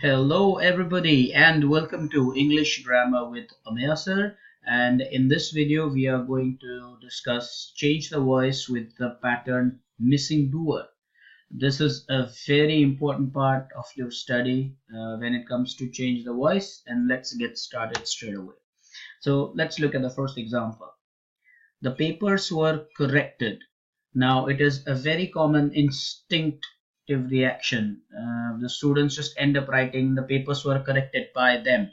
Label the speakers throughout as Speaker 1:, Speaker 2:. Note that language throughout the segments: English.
Speaker 1: Hello everybody and welcome to English Grammar with Ameya sir, and in this video we are going to discuss change the voice with the pattern missing doer. This is a very important part of your study when it comes to change the voice, and let's get started straight away. So let's look at the first example. The papers were corrected. Now it is a very common instinctive reaction. The students just end up writing the papers were corrected by them,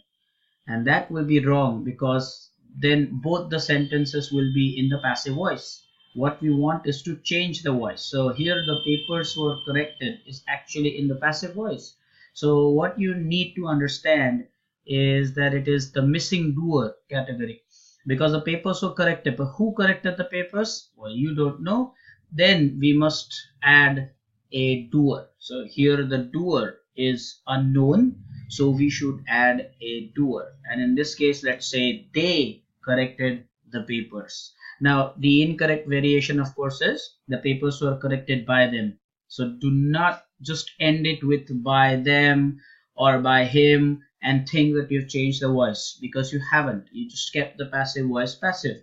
Speaker 1: and that will be wrong because then both the sentences will be in the passive voice. What we want is to change the voice. So here the papers were corrected is actually in the passive voice. So what you need to understand is that it is the missing doer category, because the papers were corrected, but who corrected the papers? Well, you don't know. Then we must add a doer. So here the doer is unknown, so we should add a doer, and in this case let's say they corrected the papers. Now the incorrect variation of course is the papers were corrected by them, so do not just end it with by them or by him and think that you've changed the voice, because you haven't. You just kept the passive voice passive.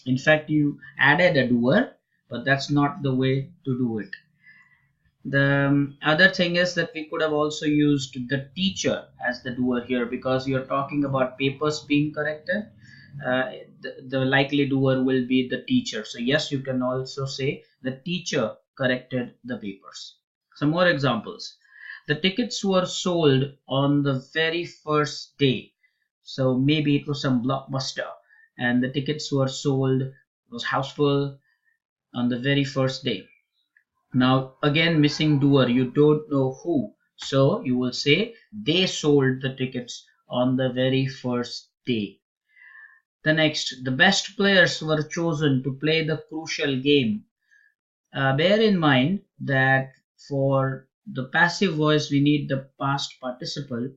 Speaker 1: In fact, you added a doer, but that's not the way to do it. The other thing is that we could have also used the teacher as the doer here, because you're talking about papers being corrected. The likely doer will be the teacher. So yes, you can also say the teacher corrected the papers. Some more examples. The tickets were sold on the very first day. So maybe it was some blockbuster and the tickets were sold, it was houseful on the very first day. Now again, missing doer, you don't know who, so you will say they sold the tickets on the very first day. The next, the best players were chosen to play the crucial game. Bear in mind that for the passive voice we need the past participle,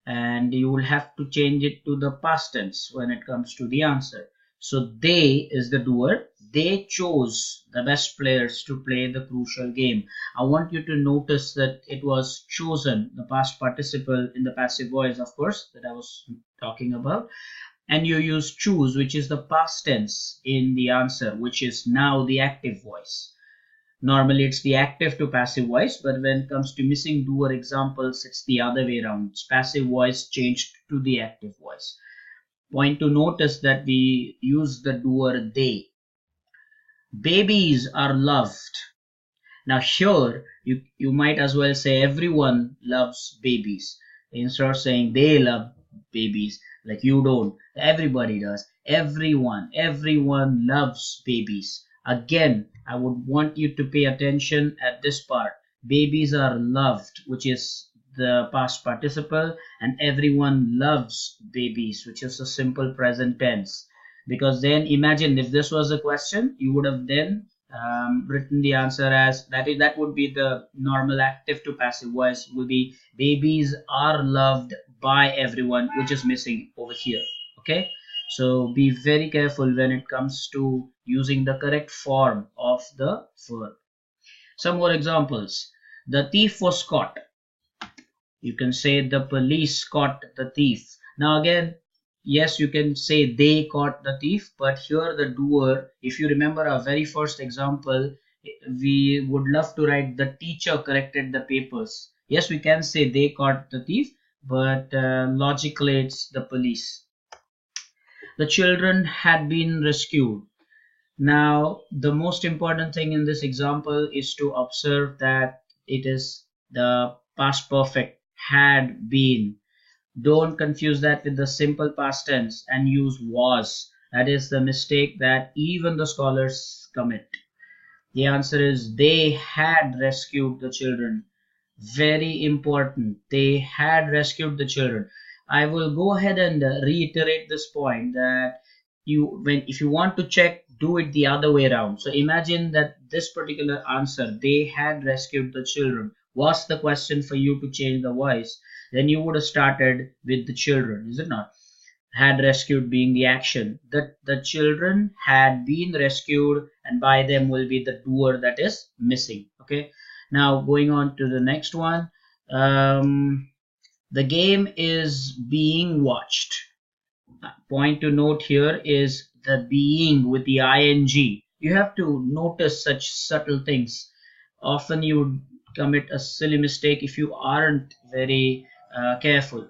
Speaker 1: and you will have to change it to the past tense when it comes to the answer. So they is the doer. They chose the best players to play the crucial game. I want you to notice that it was chosen, the past participle in the passive voice, of course, that I was talking about. And you use choose, which is the past tense in the answer, which is now the active voice. Normally it's the active to passive voice, but when it comes to missing doer examples, it's the other way around. It's passive voice changed to the active voice. Point to notice that we use the doer they. Babies are loved. Now here you might as well say everyone loves babies instead of saying they love babies. Like you don't, everybody does. Everyone loves babies. Again, I would want you to pay attention at this part. Babies are loved, which is the past participle, and everyone loves babies, which is a simple present tense. Because then imagine if this was a question, you would have then written the answer as that would be the normal active to passive voice will be babies are loved by everyone, which is missing over here. Okay, so be very careful when it comes to using the correct form of the verb. Some more examples. The thief was caught. You can say the police caught the thief. Now again, yes, you can say they caught the thief, but here the doer, if you remember our very first example, we would love to write the teacher corrected the papers. Yes, we can say they caught the thief, but logically it's the police. The children had been rescued. Now the most important thing in this example is to observe that it is the past perfect, had been. Don't confuse that with the simple past tense and use was. That is the mistake that even the scholars commit. The answer is they had rescued the children. Very important. They had rescued the children. I will go ahead and reiterate this point that if you want to check, do it the other way around. So imagine that this particular answer, they had rescued the children, was the question for you to change the voice. Then you would have started with the children, is it not? Had rescued being the action, that the children had been rescued, and by them will be the doer that is missing. Okay, now going on to the next one. The game is being watched. Point to note here is the being with the ing. You have to notice such subtle things. Often you commit a silly mistake if you aren't very careful.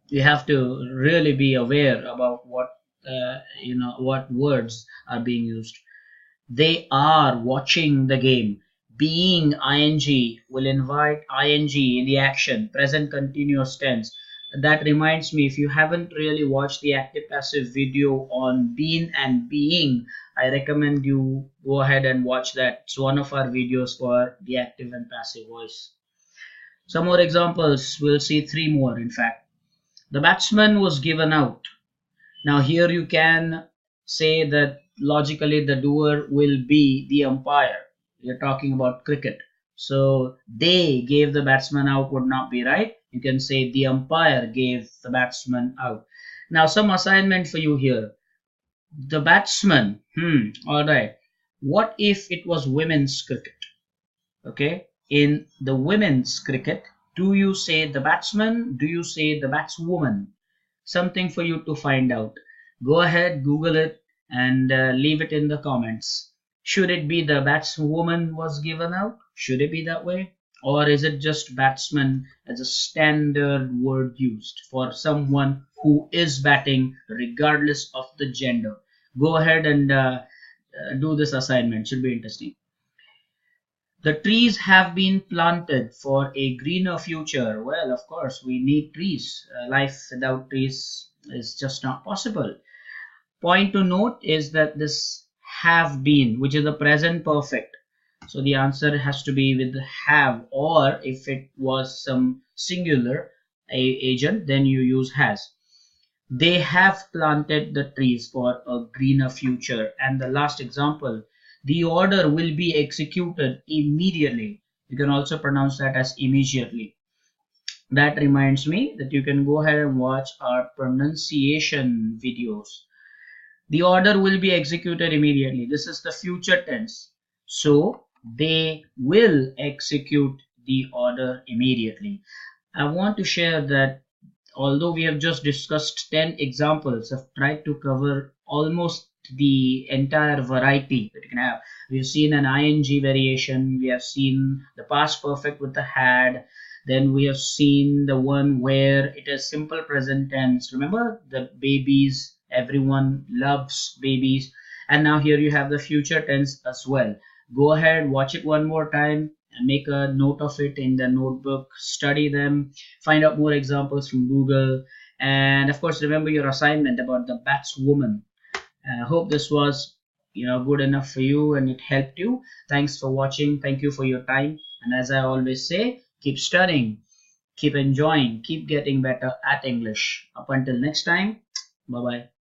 Speaker 1: You have to really be aware about what words are being used. They are watching the game. Being ing will invite ing in the action, present continuous tense. That reminds me, if you haven't really watched the active passive video on been and being, I recommend you go ahead and watch that. It's one of our videos for the active and passive voice. Some more examples. We'll see three more, in fact. The batsman was given out. Now here you can say that logically the doer will be the umpire. You're talking about cricket. So they gave the batsman out would not be right. You can say the umpire gave the batsman out. Now some assignment for you here. The batsman. Alright. What if it was women's cricket? Okay. In the women's cricket, do you say the batsman? Do you say the batswoman? Something for you to find out. Go ahead, Google it, and leave it in the comments. Should it be the batswoman was given out? Should it be that way? Or is it just batsman as a standard word used for someone who is batting regardless of the gender? Go ahead and do this assignment. Should be interesting. The trees have been planted for a greener future. Well, of course, we need trees. Life without trees is just not possible. Point to note is that this have been, which is the present perfect. So the answer has to be with have, or if it was some singular agent, then you use has. They have planted the trees for a greener future. And the last example, the order will be executed immediately. You can also pronounce that as immediately. That reminds me that you can go ahead and watch our pronunciation videos. The order will be executed immediately. This is the future tense. So they will execute the order immediately. I want to share that although we have just discussed 10 examples, I've tried to cover almost the entire variety that you can have. We've seen an ing variation, we have seen the past perfect with the had, then we have seen the one where it is simple present tense. Remember the babies, everyone loves babies. And now here you have the future tense as well. Go ahead, watch it one more time and make a note of it in the notebook, study them, find out more examples from Google, and of course remember your assignment about the batswoman. I hope this was good enough for you and it helped you. Thanks for watching. Thank you for your time. And as I always say, keep studying, keep enjoying, keep getting better at English. Up until next time, bye bye.